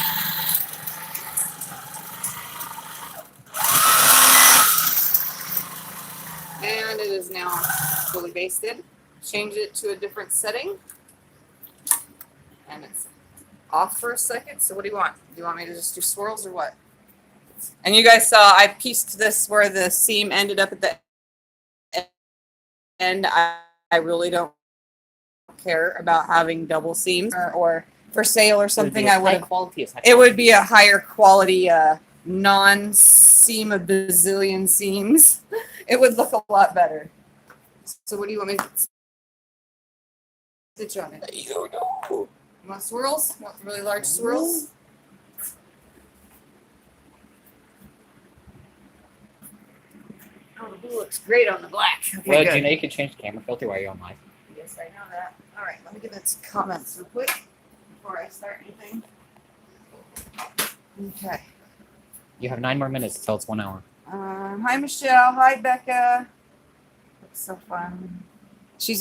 And it is now fully basted. Change it to a different setting. And it's off for a second. So what do you want? Do you want me to just do swirls or what? And you guys saw I pieced this where the seam ended up at the end. I really don't care about having double seams or for sale or something. I would have. It would be a higher quality, non-seam a bazillion seams. It would look a lot better. So what do you want me to stitch on it? I don't know. You want swirls? You want really large swirls? Oh, the blue looks great on the black. Okay, Well, good. do you know you can change the camera filter while you're on live? Yes, I know that. All right, let me give it some comments real quick before I start anything. Okay. You have 9 more minutes until it's 1 hour. Hi, Michelle. Hi, Becca. That's so fun.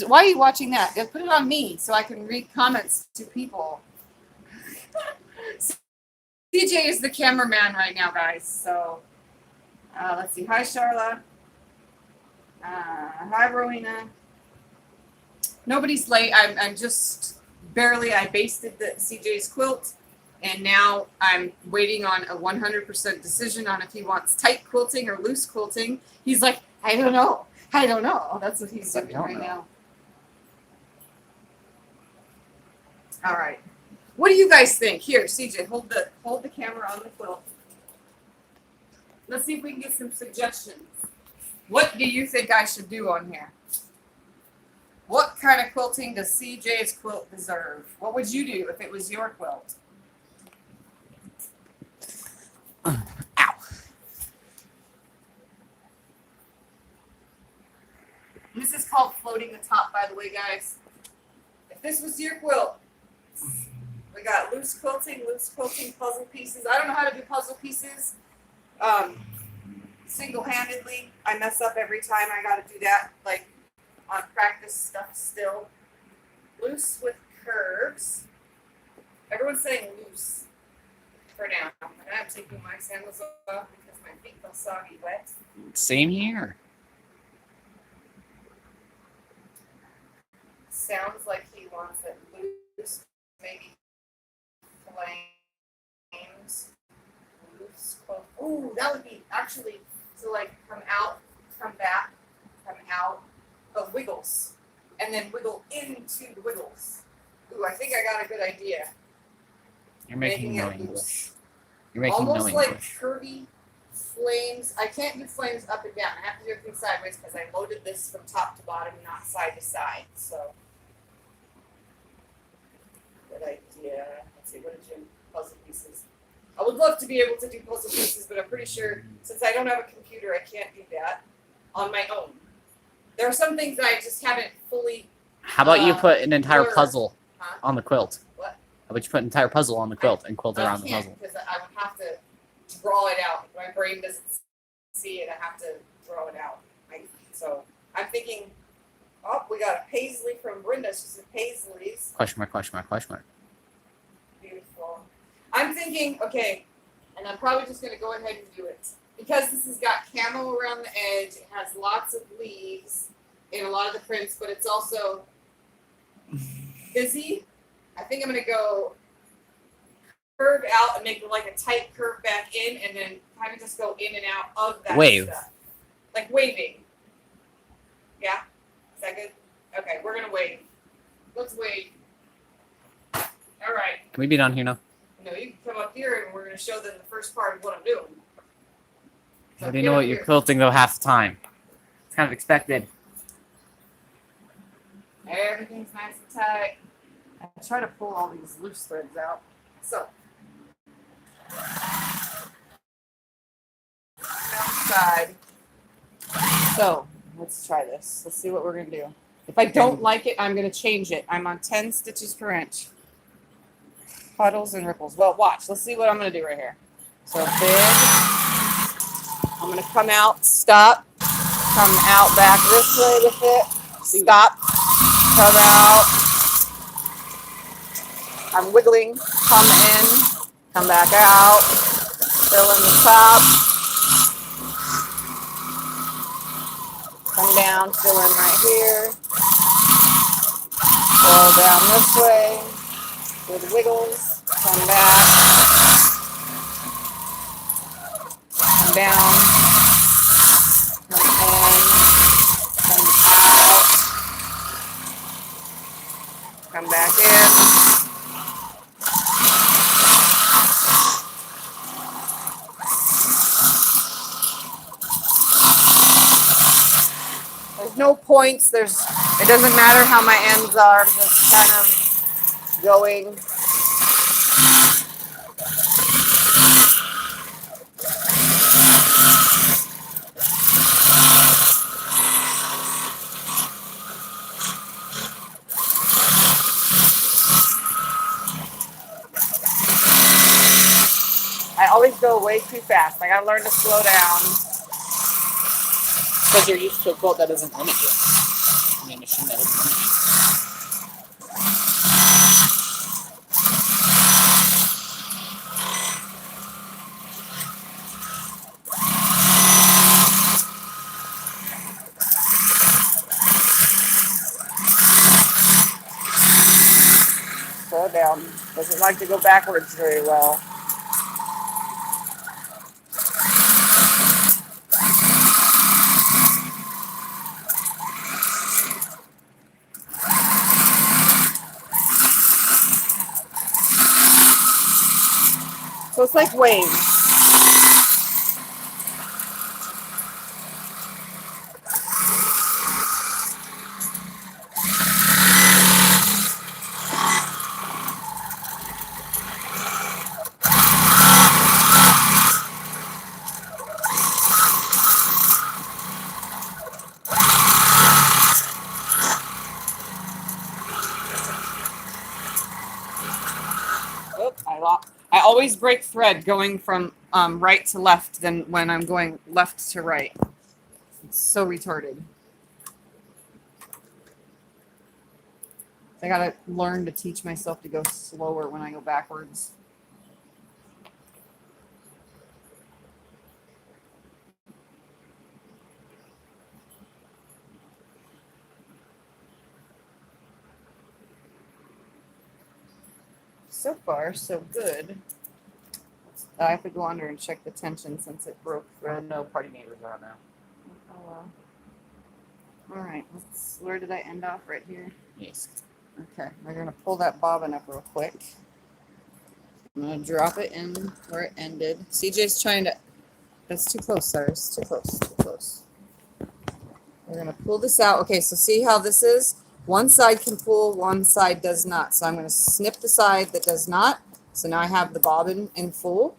Why are you watching that? Yeah, put it on me so I can read comments to people. CJ is the cameraman right now, guys. So let's see. Hi, Charla. Hi, Rowena. Nobody's late. I'm just barely. I basted the CJ's quilt, and now I'm waiting on a 100% decision on if he wants tight quilting or loose quilting. He's like, I don't know. I don't know. That's what he's doing right now. All right. What do you guys think? Here, CJ, hold the camera on the quilt. Let's see if we can get some suggestions. What do you think I should do on here? What kind of quilting does CJ's quilt deserve? What would you do if it was your quilt? Ow. This is called floating the top, by the way, guys. If this was your quilt, we got loose quilting puzzle pieces. I don't know how to do puzzle pieces single-handedly. I mess up every time I got to do that, like on practice stuff still. Loose with curves. Everyone's saying loose for now. And I'm taking my sandals off because my feet feel soggy wet. Same here. Sounds like he wants it loose, maybe flames, loose. Ooh, that would be actually to like come out, come back, come out of wiggles, and then wiggle into the wiggles. Ooh, I think I got a good idea. You're making no it English. loose. You're making no Almost English. like curvy flames. I can't do flames up and down. I have to do everything sideways because I loaded this from top to bottom, not side to side. So, good idea. Let's see, what did you puzzle pieces? I would love to be able to do puzzle pieces, but I'm pretty sure since I don't have a computer, I can't do that on my own. There are some things that I just haven't fully. How about you put an entire blurred. puzzle Huh? on the quilt? What? How about you put an entire puzzle on the quilt and quilt around the can't puzzle? because I would have to draw it out. My brain doesn't see it. I have to draw it out. So I'm thinking, oh, we got a paisley from Brenda. She said paisleys. Question mark, question mark, question mark. Beautiful. I'm thinking, okay, and I'm probably just going to go ahead and do it. Because this has got camo around the edge, it has lots of leaves in a lot of the prints, but it's also busy. I think I'm going to go curve out and make like a tight curve back in, and then kind of just go in and out of that Wave. stuff. Like waving. Yeah? Is that good? Okay, we're going to wave. Let's wave. All right. Can we be done here now? No, you can come up here and we're going to show them the first part of what I'm doing. I already know what you're quilting though half the time. It's kind of expected. Everything's nice and tight. I try to pull all these loose threads out. So. Outside. So, let's try this. Let's see what we're going to do. If I don't like it, I'm going to change it. I'm on 10 stitches per inch. Puddles and ripples. Well, watch. Let's see what I'm going to do right here. So big. I'm going to come out, stop, come out back this way with it, stop, come out. I'm wiggling, come in, come back out, fill in the top, come down, fill in right here, fill down this way, do the wiggles, come back. come down, come in, come out, come back in. There's no points. It doesn't matter how my ends are. I'm just kind of going. I always go way too fast. I gotta learn to slow down. Because you're used to a quilt that doesn't limit you. I mean, a machine that doesn't limit you. Slow down. Doesn't like to go backwards very well. So it's like waves. I always break thread going from right to left than when I'm going left to right. It's so retarded. I gotta learn to teach myself to go slower when I go backwards. So far, so good. I have to go under and check the tension since it broke thread. No party neighbors are on now. Oh, all right, where did I end off? Right here? Yes. Okay, we're gonna pull that bobbin up real quick. I'm gonna drop it in where it ended. CJ's trying to, that's too close, Cyrus, too close, too close. We're gonna pull this out. Okay, so see how this is? One side can pull, one side does not. So I'm gonna snip the side that does not. So now I have the bobbin in full.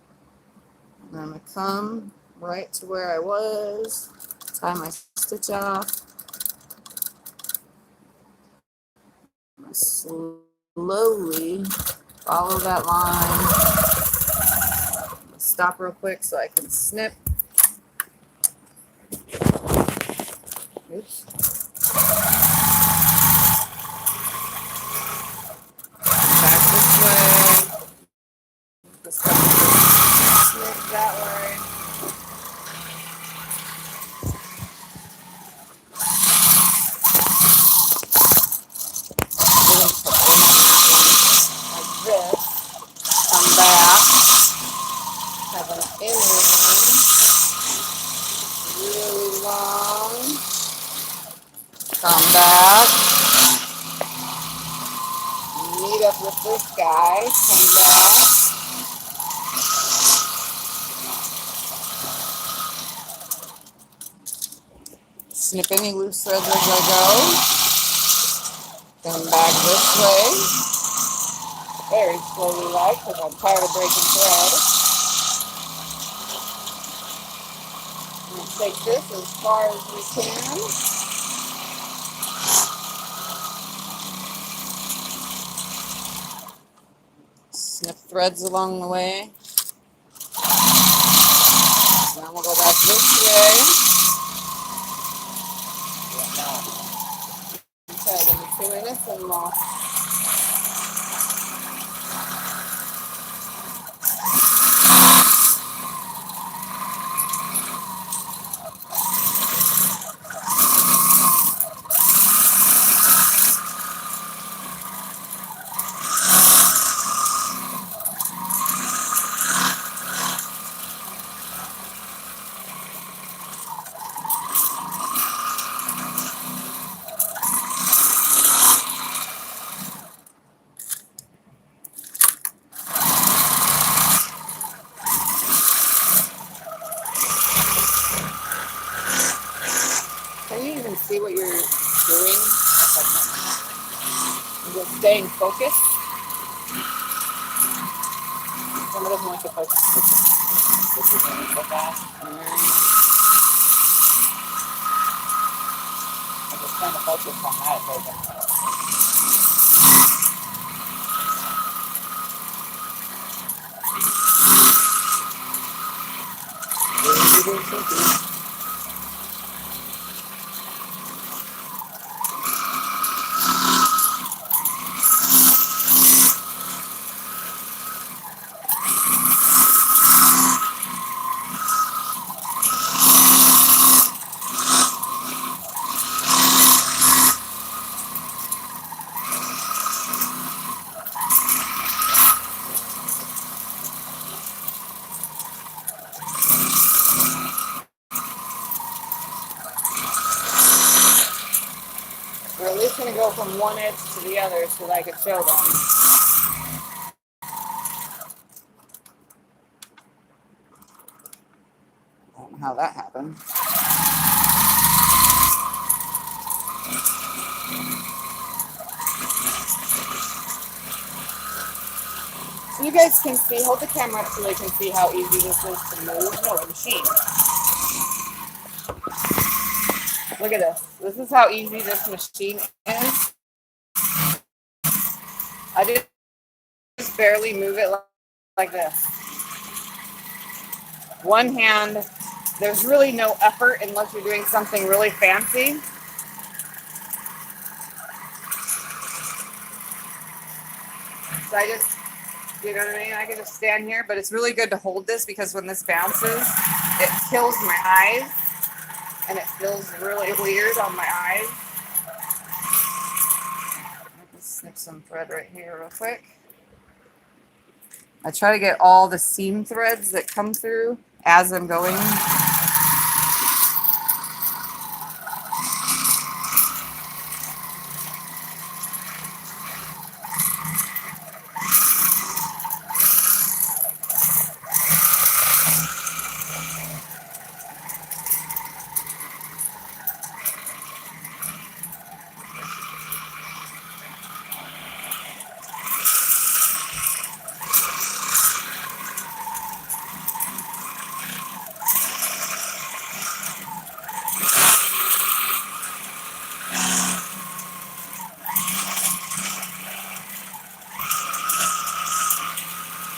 And I'm gonna come right to where I was, tie my stitch off. I'm gonna slowly follow that line. Stop real quick so I can snip. Oops. Back this way. Just snip that way. Like this. Come back. Have an inner one. Really long. Come back. Meet up with this guy. Come back. Snip any loose threads as I go. Come back this way. Very slowly like, because I'm tired of breaking thread. I'm going to take this as far as we can. Snip threads along the way. Now we'll go back this way. Okay, give me 2 minutes and we'll see what you're doing? And just staying focused. Someone doesn't like to focus. This is moving so fast. I'm just trying to focus on that. We're at least going to go from one edge to the other so that I can show them. I don't know how that happened. So you guys can see, hold the camera up so they can see how easy this is to move. No, the machine. Look at this. This is how easy this machine is. I just barely move it like this. One hand, there's really no effort unless you're doing something really fancy. So I just, you know what I mean? I can just stand here, but it's really good to hold this because when this bounces, it kills my eyes and it feels really weird on my eyes. Let me snip some thread right here real quick. I try to get all the seam threads that come through as I'm going.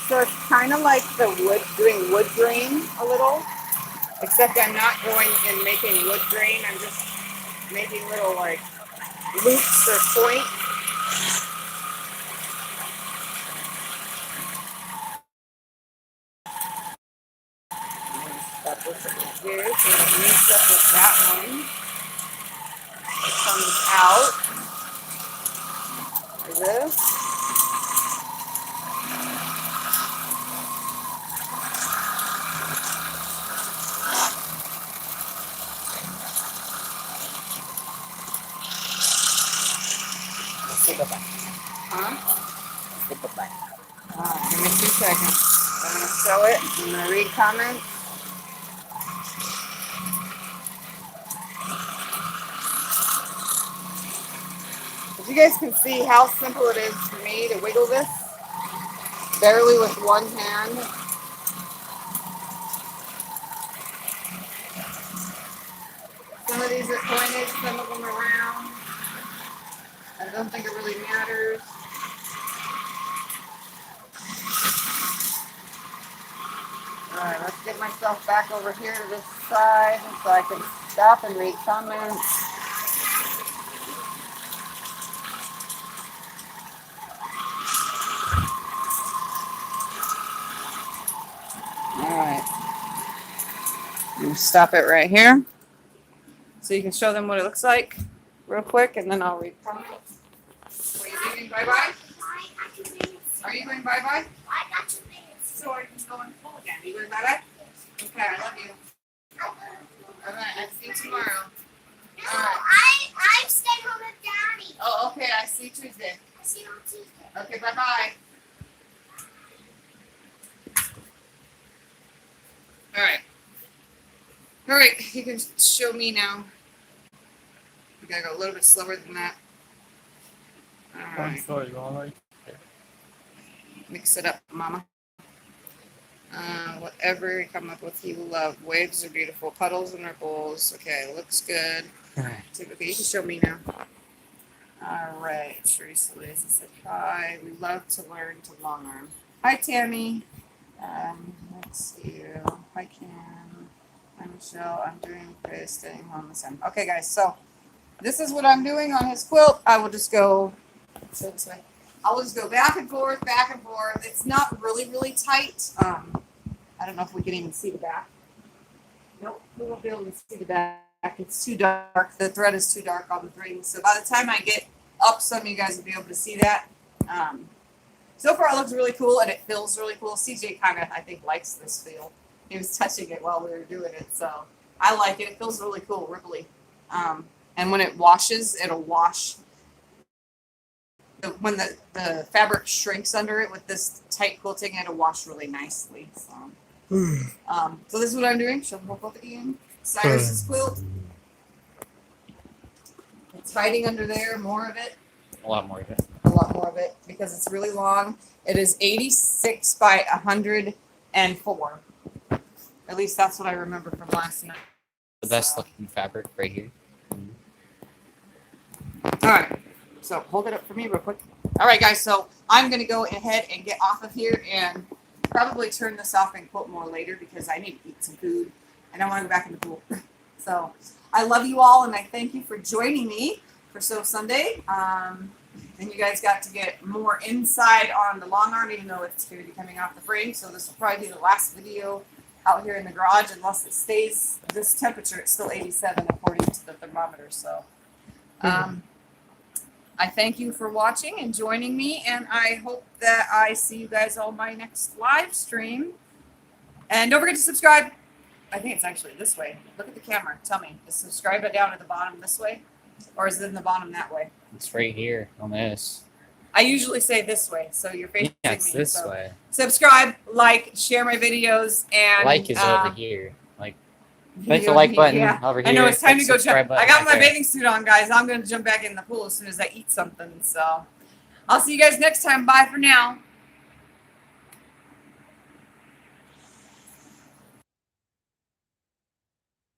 So it's kind of like the wood, doing wood grain a little, except I'm not going and making wood grain. I'm just making little like loops or points. Stop this right here so it meets up with that one. It comes out like this. Let's take it back. Huh? Let's take it back. Give me 2 seconds. I'm going to sew it. I'm going to read comments. As you guys can see how simple it is for me to wiggle this, barely with one hand. Some of these are pointed, some of them are round. I don't think it really matters. Alright, let's get myself back over here to this side so I can stop and read comments. Alright. Stop it right here so you can show them what it looks like real quick and then I'll read comments. Are you leaving bye-bye? Are you going bye-bye? I got 2 minutes. So I can go in full again. Are you going bye-bye? Okay, I love you. Alright, I'll see you tomorrow. No, I'm staying home with Daddy. Oh, okay, I see you Tuesday. I see you on Tuesday. Okay, bye-bye. Alright. Alright, you can show me now. We gotta go a little bit slower than that. All I'm right. sorry, Lolly. Mix it up, mama. Whatever you come up with, you love. Waves are beautiful. Puddles and ripples. Okay, looks good. Okay, you can show me now. All right. Teresa Lazy said hi. We love to learn to long arm. Hi, Tammy. Let's see you. Hi, Cam. Hi, Michelle. I'm doing great. Staying home this time. Okay, guys. So this is what I'm doing on his quilt. I will just go. So this way. I'll just go back and forth, back and forth. It's not really, really tight. I don't know if we can even see the back. Nope, we won't be able to see the back. It's too dark. The thread is too dark on the threading. So by the time I get up, some of you guys will be able to see that. So far, it looks really cool and it feels really cool. CJ kind of, I think, likes this feel. He was touching it while we were doing it, so I like it. It feels really cool, ripply. And when it washes, it'll wash. When the fabric shrinks under it with this tight quilting, it'll wash really nicely. So this is what I'm doing. Show them both again. Cyrus's quilt. It's hiding under there. More of it. A lot more of it. A lot more of it because it's really long. It is 86 by 104. At least that's what I remember from last night. The best looking fabric right here. All right. So hold it up for me real quick. All right, guys. So I'm going to go ahead and get off of here and probably turn this off and quilt more later because I need to eat some food and I want to go back in the pool. So I love you all and I thank you for joining me for Sew Sunday. And you guys got to get more inside on the long arm, even though it's going to be coming off the frame. So this will probably be the last video out here in the garage unless it stays this temperature. It's still 87 according to the thermometer. So I thank you for watching and joining me, and I hope that I see you guys on my next live stream. And don't forget to subscribe. I think it's actually this way. Look at the camera. Tell me, is subscribe down at the bottom this way, or is it in the bottom that way? It's right here on this. I usually say this way, so you're facing Yeah, it's me. this So way. subscribe, like, share my videos, and Like is over here. Like, click the video like me, button yeah. over here. I know it's time click to go subscribe jump. I button got right my there. bathing suit on, guys. I'm going to jump back in the pool as soon as I eat something. So I'll see you guys next time. Bye for now.